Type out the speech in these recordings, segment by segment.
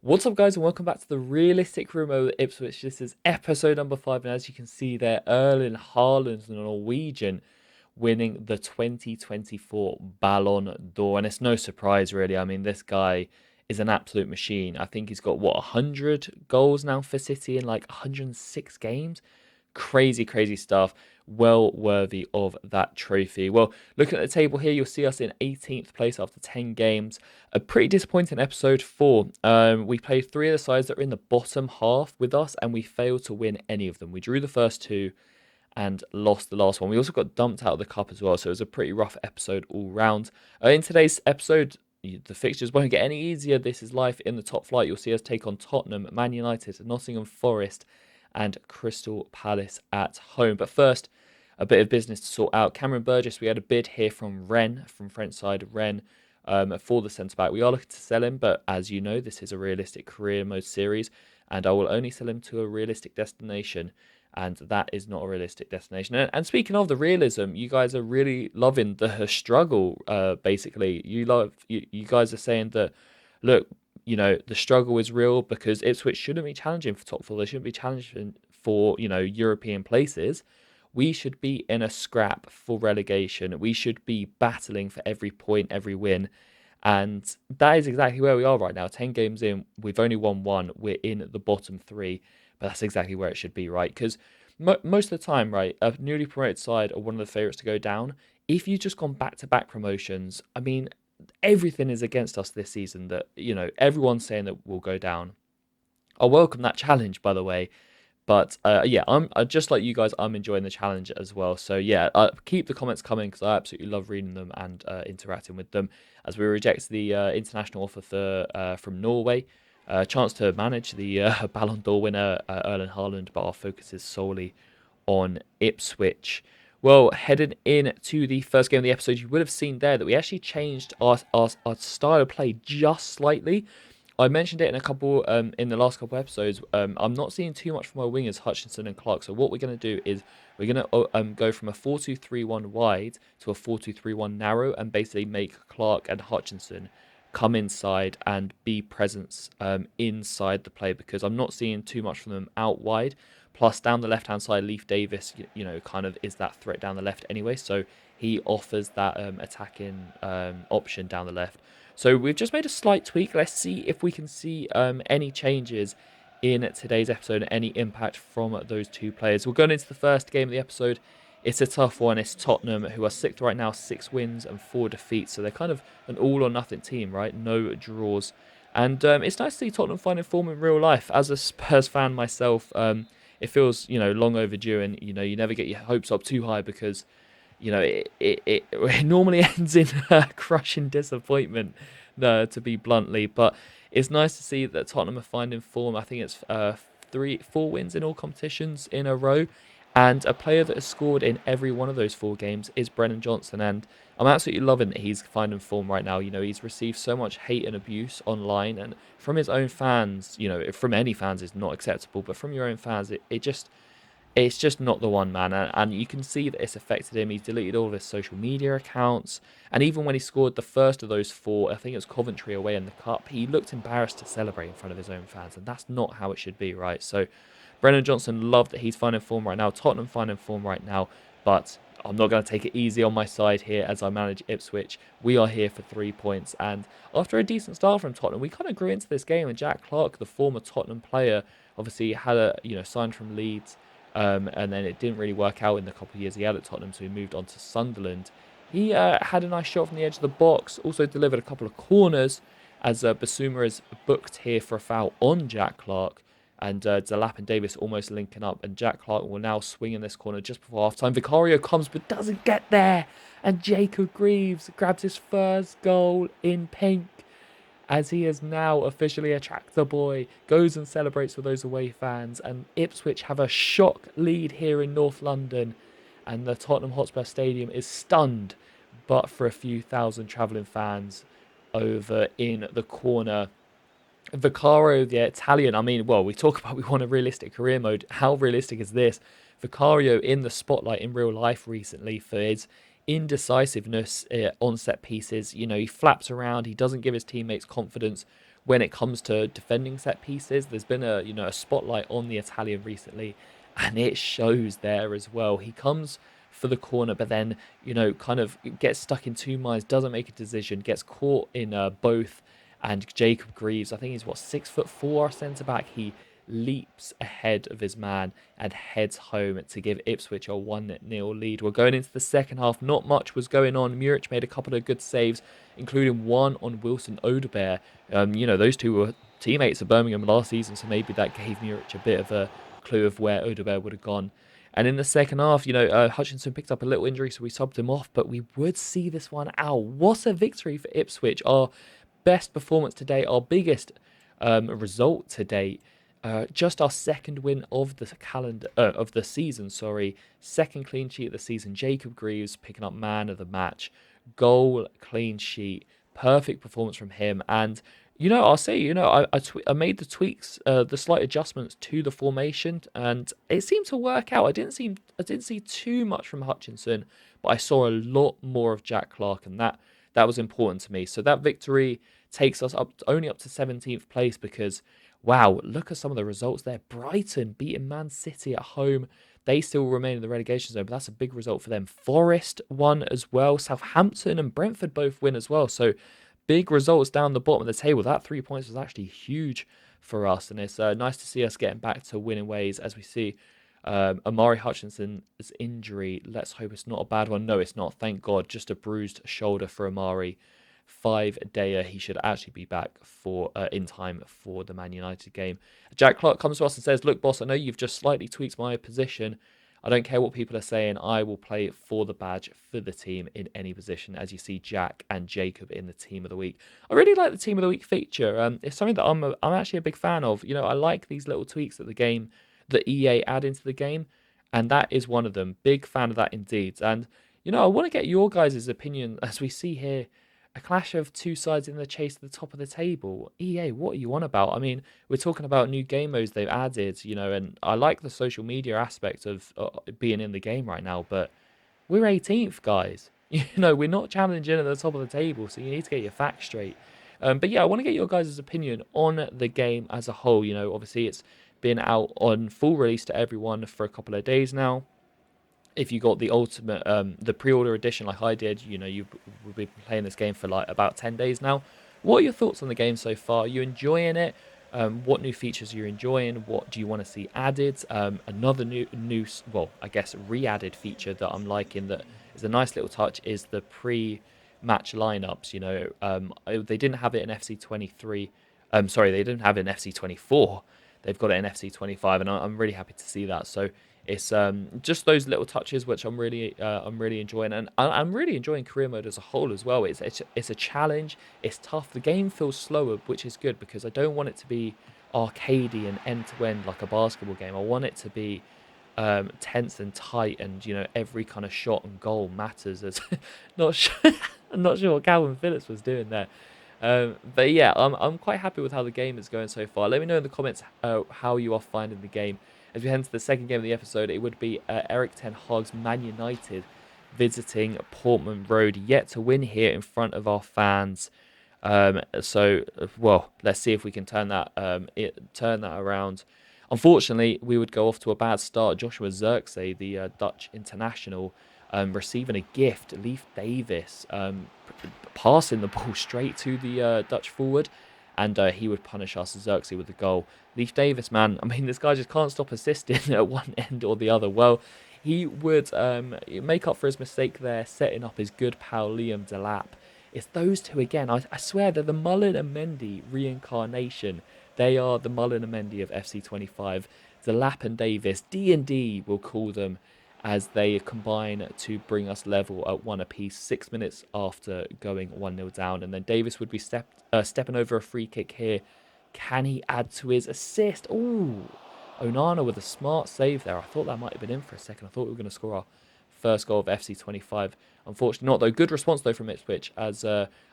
What's up, guys, and welcome back to the Realistic Room over Ipswich. This is episode number 5, and as you can see there, Erling Haaland, the Norwegian, winning the 2024 Ballon d'Or. And it's no surprise, really. I mean, this guy is an absolute machine. I think he's got, 100 goals now for City in like 106 games. Crazy, crazy stuff. Well worthy of that trophy. Well, looking at the table here, you'll see us in 18th place after 10 games. A pretty disappointing episode 4. We played 3 of the sides that are in the bottom half with us, and we failed to win any of them. We drew the first 2 and lost the last one. We also got dumped out of the cup as well, so it was a pretty rough episode all round. In today's episode, the fixtures won't get any easier. This is life in the top flight. You'll see us take on Tottenham, Man United, Nottingham Forest, and Crystal Palace at home. But first, a bit of business to sort out. Cameron Burgess, we had a bid here from Rennes, from French side Rennes, for the centre-back. We are looking to sell him, but as you know, this is a realistic career mode series, and I will only sell him to a realistic destination, and that is not a realistic destination. And speaking of the realism, you guys are really loving the struggle, basically. You guys are saying that, look, the struggle is real because Ipswich shouldn't be challenging for top four. They shouldn't be challenging for, European places. We should be in a scrap for relegation. We should be battling for every point, every win. And that is exactly where we are right now. 10 games in, we've only won 1. We're in the bottom 3. But that's exactly where it should be, right? Because most of the time, right, a newly promoted side are one of the favourites to go down. If you've just gone back-to-back promotions, I mean, everything is against us this season that, everyone's saying that we'll go down. I welcome that challenge, by the way. But yeah, I'm just like you guys. I'm enjoying the challenge as well. So yeah, keep the comments coming because I absolutely love reading them and interacting with them. As we reject the international offer from Norway, chance to manage the Ballon d'Or winner Erling Haaland, but our focus is solely on Ipswich. Well, heading in to the first game of the episode, you would have seen there that we actually changed our style of play just slightly. I mentioned it in the last couple episodes. I'm not seeing too much from our wingers, Hutchinson and Clark. So what we're going to do is we're going to go from a 4-2-3-1 wide to a 4-2-3-1 narrow, and basically make Clark and Hutchinson come inside and be presence inside the play, because I'm not seeing too much from them out wide. Plus, down the left-hand side, Leif Davis, kind of is that threat down the left anyway. So he offers that attacking option down the left. So we've just made a slight tweak. Let's see if we can see any changes in today's episode, any impact from those two players. We're going into the first game of the episode. It's a tough one. It's Tottenham, who are sixth right now, 6 wins and 4 defeats. So they're kind of an all-or-nothing team, right? No draws. And it's nice to see Tottenham finding form in real life. As a Spurs fan myself, it feels, long overdue. And, you never get your hopes up too high because it normally ends in crushing disappointment, to be bluntly. But it's nice to see that Tottenham are finding form. I think it's 4 wins in all competitions in a row. And a player that has scored in every one of those 4 games is Brennan Johnson. And I'm absolutely loving that he's finding form right now. He's received so much hate and abuse online. And from his own fans, from any fans is not acceptable. But from your own fans, it's just not the one, man. And you can see that it's affected him. He's deleted all of his social media accounts. And even when he scored the first of those 4, I think it was Coventry away in the Cup, he looked embarrassed to celebrate in front of his own fans. And that's not how it should be, right? So Brennan Johnson, love that he's finding form right now. Tottenham finding form right now. But I'm not going to take it easy on my side here as I manage Ipswich. We are here for 3 points. And after a decent start from Tottenham, we kind of grew into this game. And Jack Clark, the former Tottenham player, obviously had signed from Leeds. And then it didn't really work out in the couple of years he had at Tottenham, so he moved on to Sunderland. He had a nice shot from the edge of the box, also delivered a couple of corners, as Basuma is booked here for a foul on Jack Clark, and Delap and Davis almost linking up, and Jack Clark will now swing in this corner just before half-time. Vicario comes but doesn't get there, and Jacob Greaves grabs his first goal in pink, as he is now officially a tractor boy, goes and celebrates with those away fans, and Ipswich have a shock lead here in North London, and the Tottenham Hotspur Stadium is stunned, but for a few thousand travelling fans over in the corner. Vicario, the Italian, we talk about we want a realistic career mode. How realistic is this? Vicario in the spotlight in real life recently for his indecisiveness on set pieces. He flaps around. He doesn't give his teammates confidence when it comes to defending set pieces. There's been a spotlight on the Italian recently, and it shows there as well. He comes for the corner, but then kind of gets stuck in two minds, doesn't make a decision, gets caught in both. And Jacob Greaves, I think he's 6'4", our centre back. He leaps ahead of his man and heads home to give Ipswich a 1-0 lead. We're going into the second half. Not much was going on. Muric made a couple of good saves, including one on Wilson Odebear. Those two were teammates of Birmingham last season, so maybe that gave Muric a bit of a clue of where Odebear would have gone. And in the second half, Hutchinson picked up a little injury, so we subbed him off, but we would see this one out. What a victory for Ipswich. Our best performance today, our biggest result to date. Just our second win of the season. Second clean sheet of the season. Jacob Greaves picking up man of the match, goal, clean sheet, perfect performance from him. And I'll say, I made the tweaks, the slight adjustments to the formation, and it seemed to work out. I didn't see too much from Hutchinson, but I saw a lot more of Jack Clark, and that was important to me. So that victory takes us only up to 17th place because, wow, look at some of the results there. Brighton beating Man City at home. They still remain in the relegation zone, but that's a big result for them. Forest won as well. Southampton and Brentford both win as well. So big results down the bottom of the table. That 3 points was actually huge for us, and it's nice to see us getting back to winning ways as we see Amari Hutchinson's injury. Let's hope it's not a bad one. No, it's not. Thank God. Just a bruised shoulder for Amari. 5-dayer. He should actually be back for in time for the Man United game. Jack Clark comes to us and says, "Look, boss, I know you've just slightly tweaked my position. I don't care what people are saying. I will play for the badge for the team in any position." As you see, Jack and Jacob in the team of the week. I really like the team of the week feature. It's something that I'm actually a big fan of. I like these little tweaks that the EA add into the game, and that is one of them. Big fan of that indeed. And I want to get your guys' opinion as we see here. A clash of two sides in the chase to the top of the table. EA, what are you on about? I mean, we're talking about new game modes they've added, and I like the social media aspect of being in the game right now, but we're 18th, guys. We're not challenging at the top of the table, so you need to get your facts straight. But yeah, I want to get your guys' opinion on the game as a whole. Obviously it's been out on full release to everyone for a couple of days now. If you got the ultimate, the pre-order edition like I did, you've been playing this game for like about 10 days now. What are your thoughts on the game so far? Are you enjoying it? What new features are you enjoying? What do you want to see added? Another well, I guess re-added feature that I'm liking that is a nice little touch is the pre-match lineups. They didn't have it in FC23. They didn't have it in FC24. They've got it in FC25, and I'm really happy to see that. So it's just those little touches which I'm really enjoying, and I'm really enjoying career mode as a whole as well. It's a challenge. It's tough. The game feels slower, which is good because I don't want it to be arcadey and end to end like a basketball game. I want it to be tense and tight, and every kind of shot and goal matters. As not sure, I'm not sure what Calvin Phillips was doing there. But yeah, I'm quite happy with how the game is going so far. Let me know in the comments how you are finding the game. As we head into the second game of the episode, it would be Eric Ten Hag's Man United visiting Portman Road, yet to win here in front of our fans. Well, let's see if we can turn that around. Unfortunately, we would go off to a bad start. Joshua Zirkzee, the Dutch international, receiving a gift. Leif Davis passing the ball straight to the Dutch forward, and he would punish us, Zirkzee, with the goal. Leif Davis, man, I mean, this guy just can't stop assisting at one end or the other. Well, he would make up for his mistake there, setting up his good pal Liam Delap. It's those two again. I swear they're the Mullen and Mendy reincarnation. They are the Mullen and Mendy of FC25. Delap and Davis, D&D we'll call them, as they combine to bring us level at one apiece 6 minutes after going 1-0 down. And then Davis would be stepping over a free kick here. Can he add to his assist? Ooh, Onana with a smart save there. I thought that might have been in for a second. I thought we were going to score our first goal of FC25. Unfortunately not, though. Good response, though, from Ipswich, as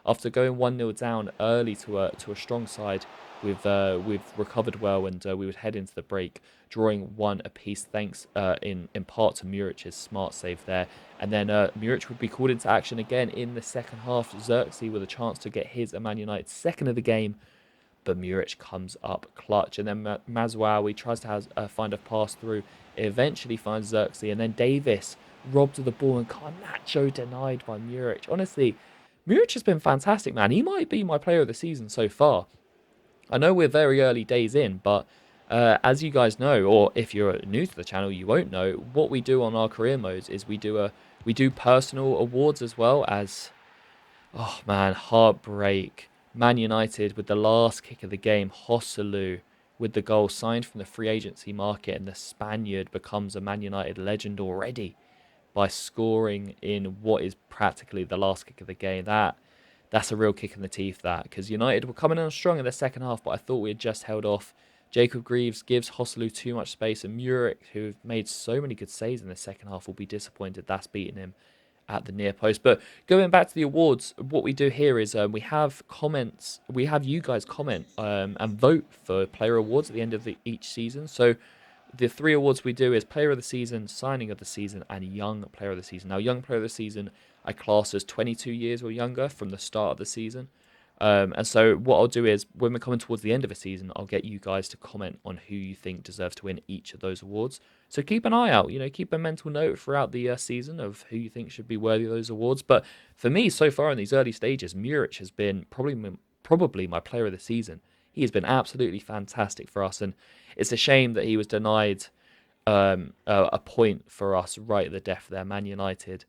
after going 1-0 down early to a strong side, we've recovered well, and we would head into the break drawing one apiece, thanks in part to Muric's smart save there. And then Muric would be called into action again in the second half. Zirkzee with a chance to get his Man United second of the game, but Muric comes up clutch. And then Mazwawi tries to find a pass through. It eventually finds Xerxes, and then Davis robbed of the ball, and Garnacho denied by Muric. Honestly, Muric has been fantastic, man. He might be my player of the season so far. I know we're very early days in, but as you guys know, or if you're new to the channel, you won't know, what we do on our career modes is we do personal awards as well as, oh man, Heartbreak, Man United with the last kick of the game, Hosselu with the goal, signed from the free agency market, and the Spaniard becomes a Man United legend already by scoring in what is practically the last kick of the game. That's a real kick in the teeth, that, because United were coming on strong in the second half, but I thought we had just held off. Jacob Greaves gives Hosselu too much space, and Muric, who made so many good saves in the second half, will be disappointed that's beating him at the near post. But going back to the awards, what we do here is we have comments. We have you guys comment and vote for player awards at the end of each season. So the 3 awards we do is Player of the Season, Signing of the Season, and Young Player of the Season. Now, Young Player of the Season, I class as 22 years or younger from the start of the season. And so what I'll do is, when we're coming towards the end of a season, I'll get you guys to comment on who you think deserves to win each of those awards. So keep an eye out, keep a mental note throughout the season of who you think should be worthy of those awards. But for me, so far in these early stages, Muric has been probably my player of the season. He has been absolutely fantastic for us, and it's a shame that he was denied a point for us right at the death there, Man United.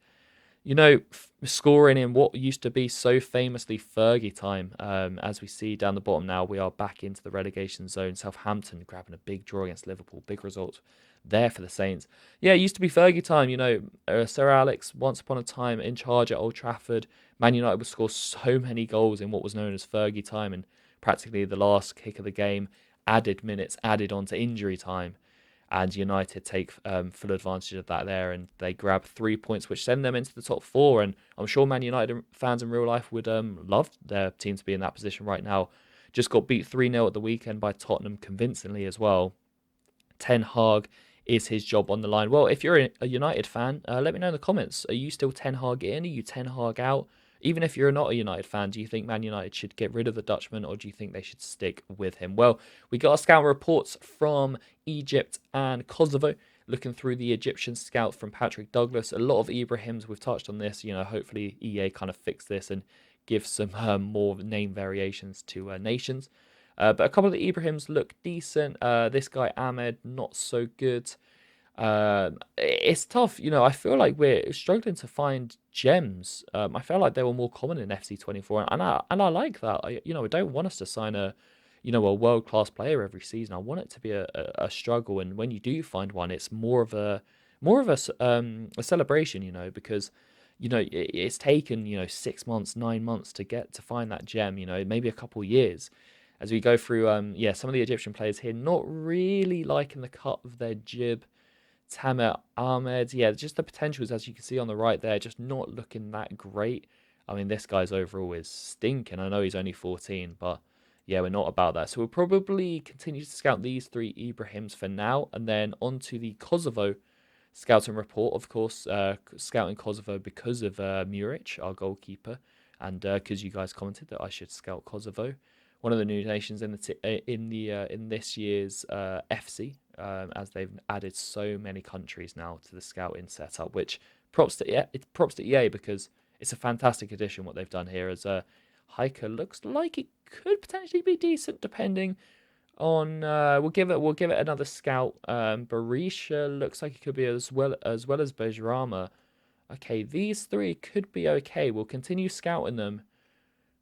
Scoring in what used to be so famously Fergie time, as we see down the bottom now, we are back into the relegation zone. Southampton grabbing a big draw against Liverpool, big result there for the Saints. Yeah, it used to be Fergie time. Sir Alex, once upon a time in charge at Old Trafford, Man United would score so many goals in what was known as Fergie time, and practically the last kick of the game, added minutes added on to injury time. And United take full advantage of that there, and they grab 3 points, which send them into the top 4. And I'm sure Man United fans in real life would love their team to be in that position right now. Just got beat 3-0 at the weekend by Tottenham convincingly as well. Ten Hag, is his job on the line? Well, if you're a United fan, let me know in the comments. Are you still Ten Hag in? Are you Ten Hag out? Even if you're not a United fan, do you think Man United should get rid of the Dutchman, or do you think they should stick with him? Well, we got our scout reports from Egypt and Kosovo, looking through the Egyptian scout from Patrick Douglas. A lot of Ibrahims, we've touched on this. Hopefully EA kind of fix this and give some more name variations to nations. But a couple of the Ibrahims look decent. This guy, Ahmed, not so good. It's tough. I feel like we're struggling to find gems. I felt like they were more common in FC24, and I like that. I don't want us to sign a world-class player every season. I want it to be a struggle, and when you do find one, it's more of a a celebration, because it's taken 6 months, 9 months to find that gem, maybe a couple years. As we go through some of the Egyptian players here, not really liking the cut of their jib. Tamer Ahmed, just the potentials, as you can see on the right there, just not looking that great. I mean, this guy's overall is stinking. I know he's only 14, but yeah, we're not about that. So we'll probably continue to scout these 3 Ibrahims for now, and then on to the Kosovo scouting report. Of course, scouting Kosovo because of Muric, our goalkeeper, and because you guys commented that I should scout Kosovo. One of the new nations in this year's FC, as they've added so many countries now to the scouting setup. Which props to EA, because it's a fantastic addition what they've done here. As Hiker looks like it could potentially be decent, depending on we'll give it another scout. Berisha looks like it could be as well as Bejrama. Okay, these 3 could be okay. We'll continue scouting them.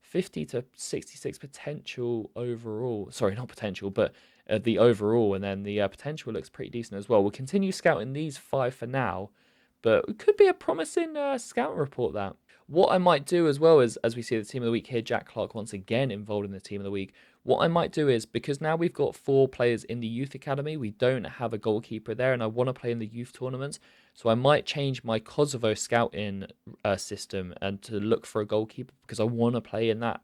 50 to 66 potential overall. Sorry, not potential, but the overall. And then the potential looks pretty decent as well. We'll continue scouting these 5 for now, but it could be a promising scouting report, that. What I might do as well is, as we see the team of the week here, Jack Clark once again involved in the team of the week. What I might do is, because now we've got 4 players in the youth academy, we don't have a goalkeeper there, and I want to play in the youth tournaments. So I might change my Kosovo scouting system and to look for a goalkeeper, because I want to play in that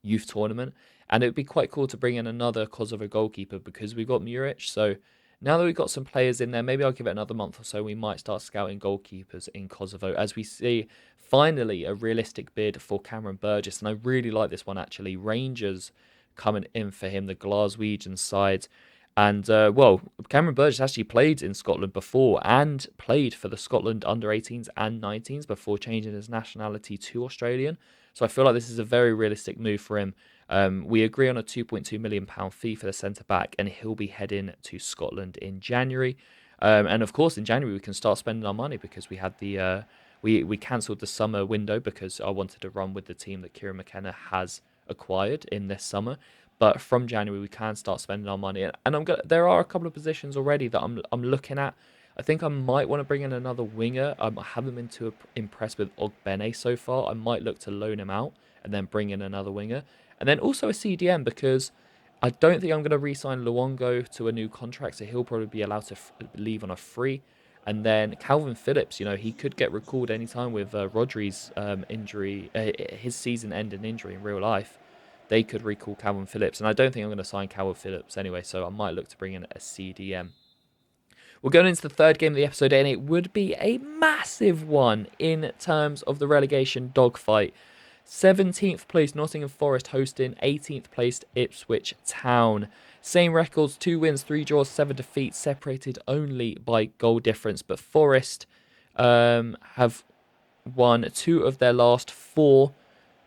youth tournament. And it would be quite cool to bring in another Kosovo goalkeeper, because we've got Muric. So now that we've got some players in there, maybe I'll give it another month or so. We might start scouting goalkeepers in Kosovo, as we see finally a realistic bid for Cameron Burgess. And I really like this one, actually. Rangers coming in for him, the Glaswegian side. And, Cameron Burgess actually played in Scotland before and played for the Scotland under-18s and 19s before changing his nationality to Australian. So I feel like this is a very realistic move for him. We agree on a £2.2 million fee for the centre-back, and he'll be heading to Scotland in January. And of course, in January, we can start spending our money because we had we cancelled the summer window because I wanted to run with the team that Kieran McKenna has acquired in this summer. But from January, we can start spending our money, and there are a couple of positions already that I'm looking at. I think I might want to bring in another winger. I haven't been too impressed with Ogbene so far. I might look to loan him out and then bring in another winger, and then also a CDM because I don't think I'm going to re-sign Luongo to a new contract, so he'll probably be allowed to leave on a free. And then Calvin Phillips, he could get recalled anytime with Rodri's injury, his season-ending injury in real life. They could recall Calvin Phillips, and I don't think I'm going to sign Calvin Phillips anyway, so I might look to bring in a CDM. We're going into the third game of the episode, and it would be a massive one in terms of the relegation dogfight. 17th place Nottingham Forest hosting 18th placed Ipswich Town. Same records, 2 wins, 3 draws, 7 defeats, separated only by goal difference. But Forest have won 2 of their last 4.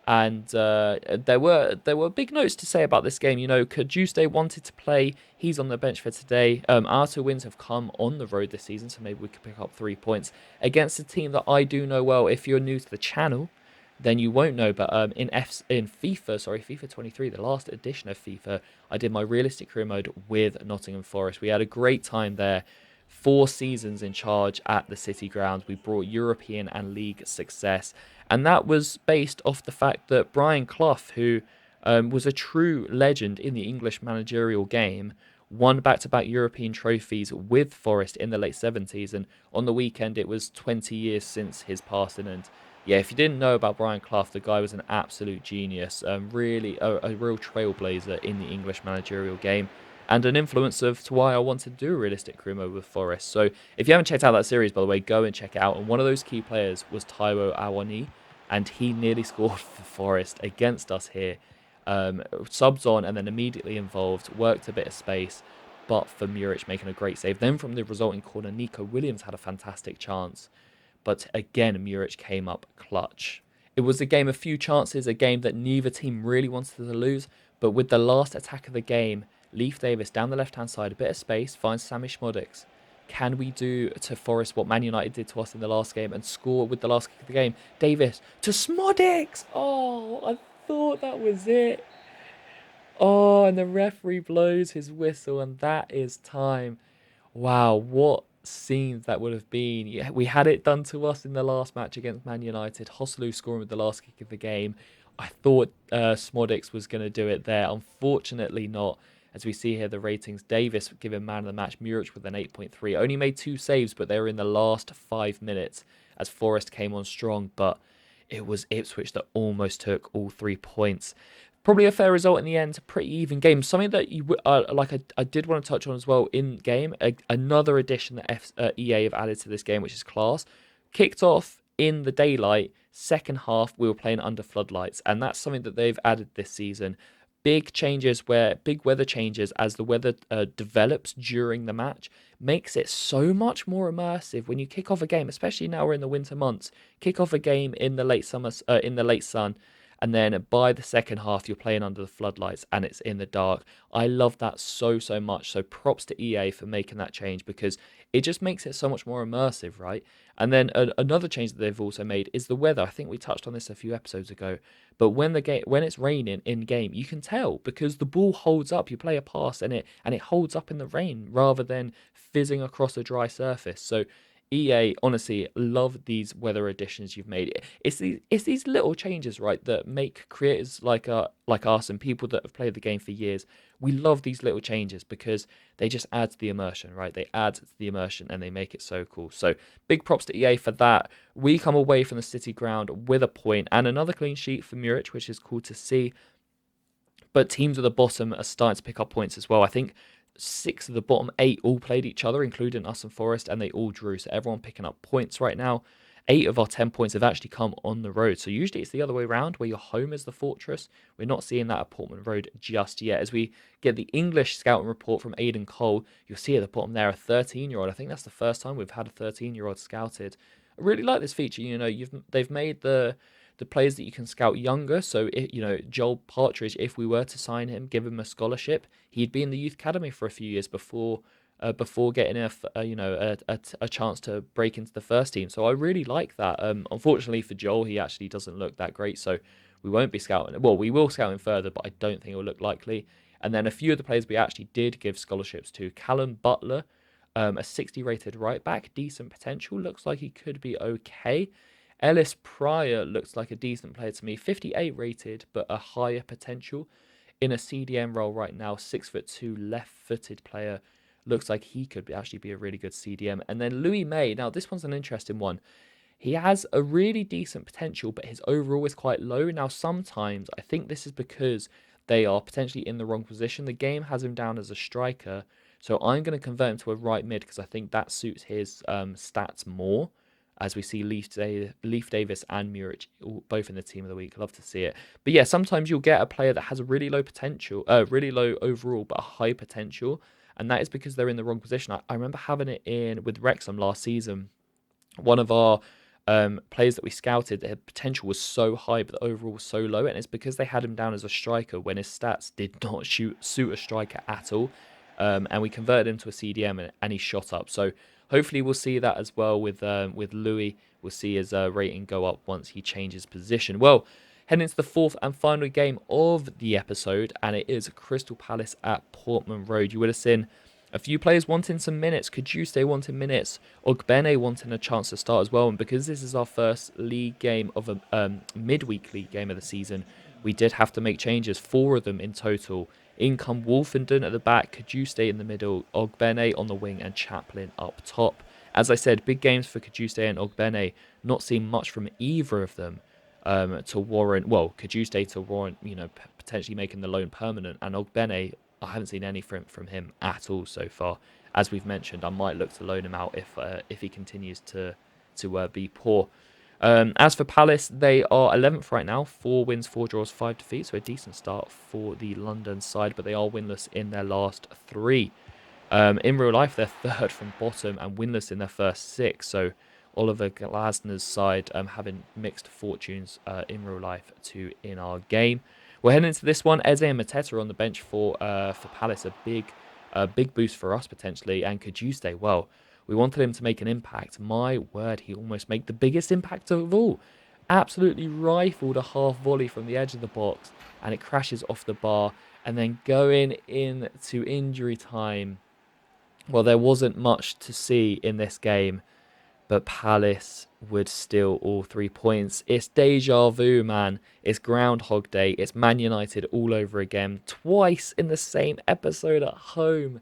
And there were big notes to say about this game. Kajuste wanted to play. He's on the bench for today. Our 2 wins have come on the road this season, so maybe we could pick up 3 points against a team that I do know well. If you're new to the channel, then you won't know. But in FIFA 23, the last edition of FIFA, I did my realistic career mode with Nottingham Forest. We had a great time there. 4 seasons in charge at the City Ground. We brought European and league success. And that was based off the fact that Brian Clough, who was a true legend in the English managerial game, won back-to-back European trophies with Forest in the late 70s. And on the weekend, it was 20 years since his passing. And yeah, if you didn't know about Brian Clough, the guy was an absolute genius. Really a real trailblazer in the English managerial game. And an influence to why I wanted to do a realistic career mode with Forest. So if you haven't checked out that series, by the way, go and check it out. And one of those key players was Taiwo Awoniyi, and he nearly scored for Forest against us here. Subs on and then immediately involved, worked a bit of space, but for Muric making a great save. Then from the resulting corner, Nico Williams had a fantastic chance. But again, Muric came up clutch. It was a game of few chances, a game that neither team really wanted to lose. But with the last attack of the game, Leif Davis down the left-hand side, a bit of space, finds Sammy Szmodics. Can we do to Forest what Man United did to us in the last game and score with the last kick of the game? Davis to Szmodics! Oh, I thought that was it. Oh, and the referee blows his whistle, and that is time. Wow, what scenes that would have been. Yeah, we had it done to us in the last match against Man United. Joselu scoring with the last kick of the game. I thought Szmodics was going to do it there. Unfortunately not. As we see here, the ratings, Davis given man of the match, Muric with an 8.3. Only made 2 saves, but they were in the last 5 minutes as Forest came on strong. But it was Ipswich that almost took all 3 points. Probably a fair result in the end. Pretty even game. Something that I did want to touch on as well in game. Another addition that EA have added to this game, which is class. Kicked off in the daylight. Second half, we were playing under floodlights, and that's something that they've added this season. Big weather changes as the weather develops during the match makes it so much more immersive when you kick off a game, especially now we're in the winter months. Kick off a game in the late summer, in the late sun, and then by the second half you're playing under the floodlights and it's in the dark. I love that so much. So props to EA for making that change because it just makes it so much more immersive, right? And then another change that they've also made is the weather. I think we touched on this a few episodes ago. But when it's raining in game, you can tell because the ball holds up. You play a pass and it holds up in the rain rather than fizzing across a dry surface. So EA, honestly, love these weather additions you've made. It's these little changes, right, that make creators like us and people that have played the game for years. We love these little changes because they just add to the immersion, right? They add to the immersion and they make it so cool. So big props to EA for that. We come away from the City Ground with a point and another clean sheet for Muric, which is cool to see. But teams at the bottom are starting to pick up points as well. I think 6 of the bottom 8 all played each other, including us and Forest, and they all drew. So everyone picking up points right now. 8 of our 10 points have actually come on the road. So usually it's the other way around, where your home is the fortress. We're not seeing that at Portman Road just yet. As we get the English scouting report from Aidan Cole, you'll see at the bottom there a 13-year-old. I think that's the first time we've had a 13-year-old scouted. I really like this feature. They've made the players that you can scout younger. So, Joel Partridge, if we were to sign him, give him a scholarship, he'd be in the youth academy for a few years before getting a chance to break into the first team. So I really like that. Unfortunately for Joel, he actually doesn't look that great. So we won't be scouting. Well, we will scout him further, but I don't think it will look likely. And then a few of the players we actually did give scholarships to: Callum Butler, a 60 rated right back, decent potential, looks like he could be okay. Ellis Pryor looks like a decent player to me, 58 rated, but a higher potential in a CDM role right now. 6'2", left-footed player, looks like he could actually be a really good CDM. And then Louis May. Now this one's an interesting one. He has a really decent potential, but his overall is quite low. Now sometimes I think this is because they are potentially in the wrong position. The game has him down as a striker, so I'm going to convert him to a right mid because I think that suits his stats more. As we see Leaf Davis and Muric both in the team of the week. Love to see it. But yeah, sometimes you'll get a player that has a really low potential, really low overall, but a high potential. And that is because they're in the wrong position. I remember having it in with Wrexham last season. One of our players that we scouted, their potential was so high, but the overall was so low. And it's because they had him down as a striker when his stats did not suit a striker at all. And we converted him to a CDM and he shot up. So hopefully we'll see that as well with Louis. We'll see his rating go up once he changes position. Well, heading into the fourth and final game of the episode, and it is Crystal Palace at Portman Road. You would have seen a few players wanting some minutes. Kajuse wanting minutes. Ogbene wanting a chance to start as well. And because this is our first league game of a midweek league game of the season, we did have to make changes, 4 of them in total. In come Wolfenden at the back, Kajuse in the middle, Ogbene on the wing, and Chaplin up top. As I said, big games for Kajuse and Ogbene. Not seeing much from either of them to warrant, Kajuse to warrant, potentially making the loan permanent. And Ogbene, I haven't seen anything from him at all so far. As we've mentioned, I might look to loan him out if he continues to be poor. As for Palace, they are 11th right now. 4 wins, 4 draws, 5 defeats. So a decent start for the London side, but they are winless in their last 3. In real life, they're 3rd from bottom and winless in their first 6. So Oliver Glasner's side having mixed fortunes in real life to in our game. We're heading into this one. Eze and Mateta on the bench for Palace. A big boost for us potentially. And Kajuse, well, we wanted him to make an impact. My word, he almost made the biggest impact of all. Absolutely rifled a half volley from the edge of the box, and it crashes off the bar. And then going into injury time, well, there wasn't much to see in this game, but Palace would steal all 3 points. It's deja vu, man. It's Groundhog Day. It's Man United all over again. Twice in the same episode at home,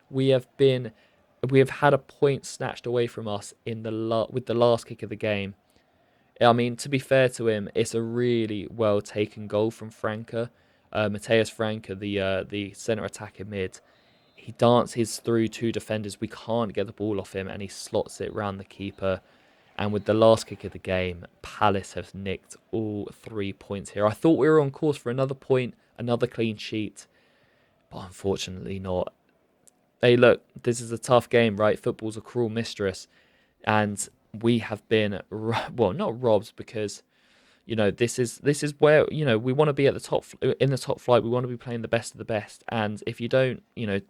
we have had a point snatched away from us with the last kick of the game. I mean, to be fair to him, it's a really well taken goal from Franca. Mateus Franca, the centre attacker mid. He dances through 2 defenders. We can't get the ball off him, and he slots it round the keeper. And with the last kick of the game, Palace have nicked all 3 points here. I thought we were on course for another point, another clean sheet, but unfortunately not. Hey, look, this is a tough game, right? Football's a cruel mistress, and we have been, not robbed, because this is where we want to be at the top, in the top flight. We want to be playing the best of the best, and if you don't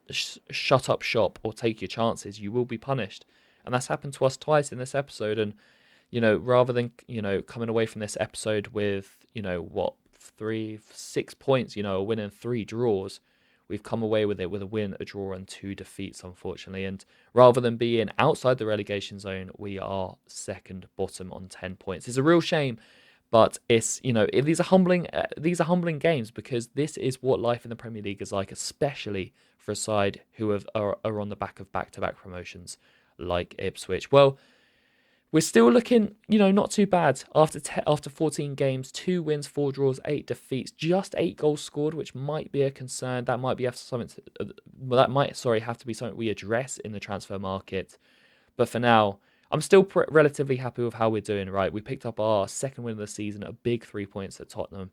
shut up shop or take your chances, you will be punished. And that's happened to us twice in this episode. And rather than coming away from this episode with 6 points, a win and 3 draws, we've come away with it with a win, a draw, and 2 defeats, unfortunately. And rather than being outside the relegation zone, we are second bottom on 10 points. It's a real shame. But it's these are humbling games, because this is what life in the Premier League is like, especially for a side who are on the back of back-to-back promotions like Ipswich. Well, we're still looking not too bad after 14 games, 2 wins, 4 draws, 8 defeats, just 8 goals scored, which might be a concern. That might have to be something we address in the transfer market. But for now, I'm still relatively happy with how we're doing, right? We picked up our second win of the season, a big 3 points at Tottenham.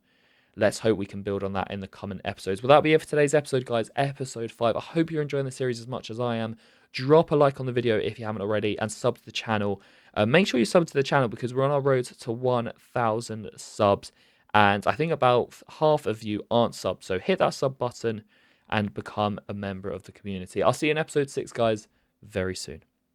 Let's hope we can build on that in the coming episodes. Well, that'll be it for today's episode, guys. Episode 5. I hope you're enjoying the series as much as I am. Drop a like on the video if you haven't already, and sub to the channel. Make sure you sub to the channel because we're on our road to 1,000 subs. And I think about half of you aren't subbed. So hit that sub button and become a member of the community. I'll see you in episode 6, guys, very soon.